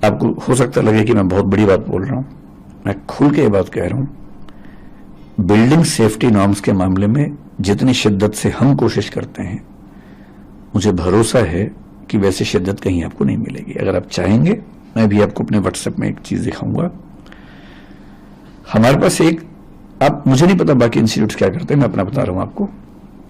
आपको हो सकता लगे कि मैं बहुत बड़ी बात बोल रहा हूं, मैं खुल के ये बात कह रहा हूं। बिल्डिंग सेफ्टी नॉर्म्स के मामले में जितनी शिद्दत से हम कोशिश करते हैं, मुझे भरोसा है कि वैसी शिद्दत कहीं आपको नहीं मिलेगी। अगर आप चाहेंगे, मैं भी आपको अपने व्हाट्सएप में एक चीज दिखाऊंगा। हमारे पास एक, आप, मुझे नहीं पता बाकी इंस्टीट्यूट क्या करते हैं, मैं अपना बता रहा हूं आपको।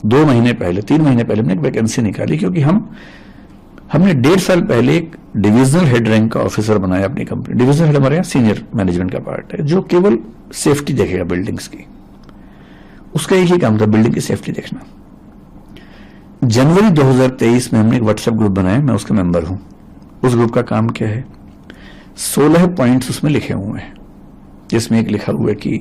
2 महीने पहले, 3 महीने पहले हमने एक वैकेंसी निकाली, क्योंकि हमने 1.5 साल पहले एक डिविजनल हेड रैंक का ऑफिसर बनाया अपनी कंपनी। डिविजनल हेड हमारे यहाँ सीनियर मैनेजमेंट का पार्ट है, जो केवल सेफ्टी देखेगा बिल्डिंग्स की। उसका एक ही काम था, बिल्डिंग की सेफ्टी देखना। जनवरी 2023 में हमने एक व्हाट्सएप ग्रुप बनाया, मैं उसका मेंबर हूं। उस ग्रुप का काम क्या है? 16 पॉइंट्स उसमें लिखे हुए हैं, जिसमें एक लिखा हुआ है कि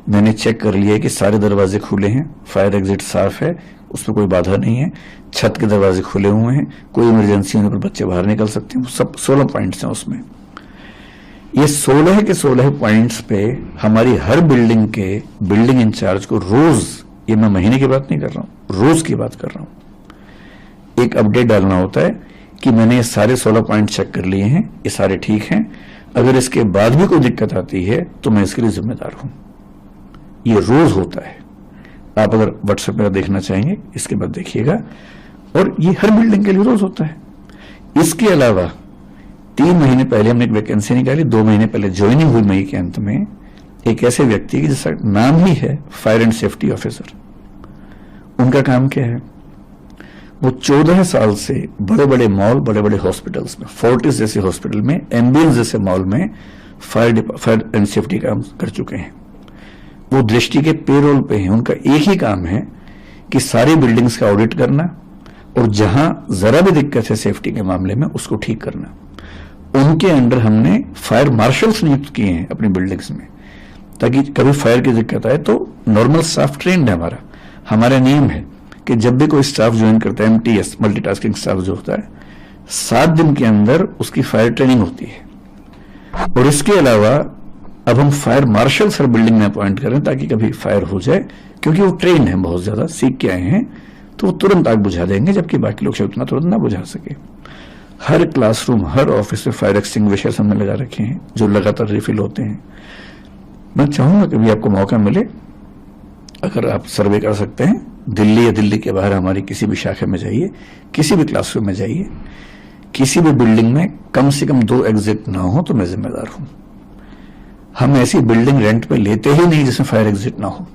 मैंने चेक कर लिया है कि सारे दरवाजे खुले हैं, फायर एग्जिट साफ है, उसमें कोई बाधा नहीं है, छत के दरवाजे खुले हुए हैं, कोई इमरजेंसी होने पर बच्चे बाहर निकल सकते हैं। सब 16 पॉइंट्स हैं उसमें। ये 16 के 16 पॉइंट्स पे हमारी हर बिल्डिंग के बिल्डिंग इंचार्ज को रोज, ये मैं महीने की बात नहीं कर रहा हूं, रोज की बात कर रहा हूं, एक अपडेट डालना होता है कि मैंने ये सारे 16 पॉइंट चेक कर लिए हैं, ये सारे ठीक हैं, अगर इसके बाद भी कोई दिक्कत आती है तो मैं इसके लिए जिम्मेदार हूं। ये रोज होता है। आप अगर व्हाट्सएप पर देखना चाहेंगे, इसके बाद देखिएगा। और ये हर बिल्डिंग के लिए रोज होता है। इसके अलावा 3 महीने पहले हमने एक वैकेंसी निकाली, 2 महीने पहले ज्वाइनिंग हुई मई के अंत में, एक ऐसे व्यक्ति की जिसका नाम ही है फायर एंड सेफ्टी ऑफिसर। उनका काम क्या है? वो 14 साल से बड़े बड़े मॉल, बड़े बड़े हॉस्पिटल्स में, फोर्टिस जैसे हॉस्पिटल में, एम्बियंस जैसे मॉल में फायर एंड सेफ्टी काम कर चुके हैं। वो दृष्टि के पेरोल पे हैं। उनका एक ही काम है कि सारी बिल्डिंग्स का ऑडिट करना और जहां जरा भी दिक्कत है सेफ्टी के मामले में, उसको ठीक करना। उनके अंडर हमने फायर मार्शल्स नियुक्त किए हैं अपनी बिल्डिंग्स में, ताकि कभी फायर की दिक्कत आए तो नॉर्मल स्टाफ ट्रेंड है। हमारा नियम है कि जब भी कोई स्टाफ ज्वाइन करता है, MTS मल्टीटास्किंग स्टाफ जो होता है, 7 दिन के अंदर उसकी फायर ट्रेनिंग होती है। और इसके अलावा अब हम फायर मार्शल्स हर बिल्डिंग में अपॉइंट करें, ताकि कभी फायर हो जाए, क्योंकि वो ट्रेन है, बहुत ज्यादा सीख के आए हैं, तो वो तुरंत आग बुझा देंगे, जबकि बाकी लोग शायद उतना तुरंत ना बुझा सके। हर क्लासरूम, हर ऑफिस में फायर एक्सटिंग्विशर्स हमने लगा रखे हैं, जो लगातार रिफिल होते हैं। मैं चाहूंगा कभी आपको मौका मिले, अगर आप सर्वे कर सकते हैं, दिल्ली या दिल्ली के बाहर हमारी किसी भी शाखा में जाइए, किसी भी क्लासरूम में जाइए, किसी भी बिल्डिंग में कम से कम 2 एग्जिट ना हो तो मैं जिम्मेदार हूं। हम ऐसी बिल्डिंग रेंट पे लेते ही नहीं जिसमें फायर एग्जिट ना हो।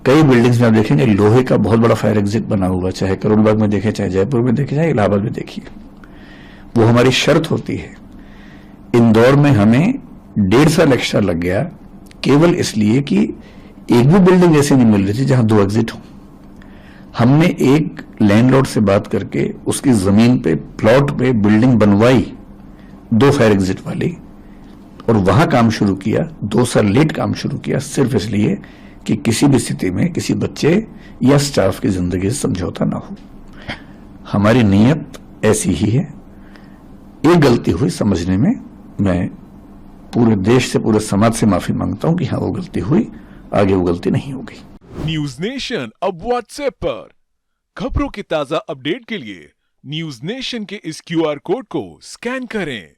कई बिल्डिंग्स में आप देखेंगे लोहे का बहुत बड़ा फायर एग्जिट बना हुआ, चाहे करोल बाग में देखे, चाहे जयपुर में देखे, चाहे इलाहाबाद में देखिए। वो हमारी शर्त होती है। इंदौर में हमें 1.5 साल एक्स्ट्रा लग गया, केवल इसलिए कि एक भी बिल्डिंग ऐसी नहीं मिल रही थी जहां 2 एग्जिट हो। हमने एक लैंडलॉर्ड से बात करके उसकी जमीन पे, प्लॉट पे बिल्डिंग बनवाई 2 फायर एग्जिट वाली, और वहां काम शुरू किया। 2 साल लेट काम शुरू किया, सिर्फ इसलिए कि किसी भी स्थिति में किसी बच्चे या स्टाफ की जिंदगी से समझौता ना हो। हमारी नीयत ऐसी ही है। एक गलती हुई समझने में, मैं पूरे देश से, पूरे समाज से माफी मांगता हूं कि हाँ वो गलती हुई, आगे वो गलती नहीं होगी। न्यूज नेशन अब व्हाट्सएप पर खबरों की ताजा अपडेट के लिए न्यूज नेशन के इस QR कोड को स्कैन करें।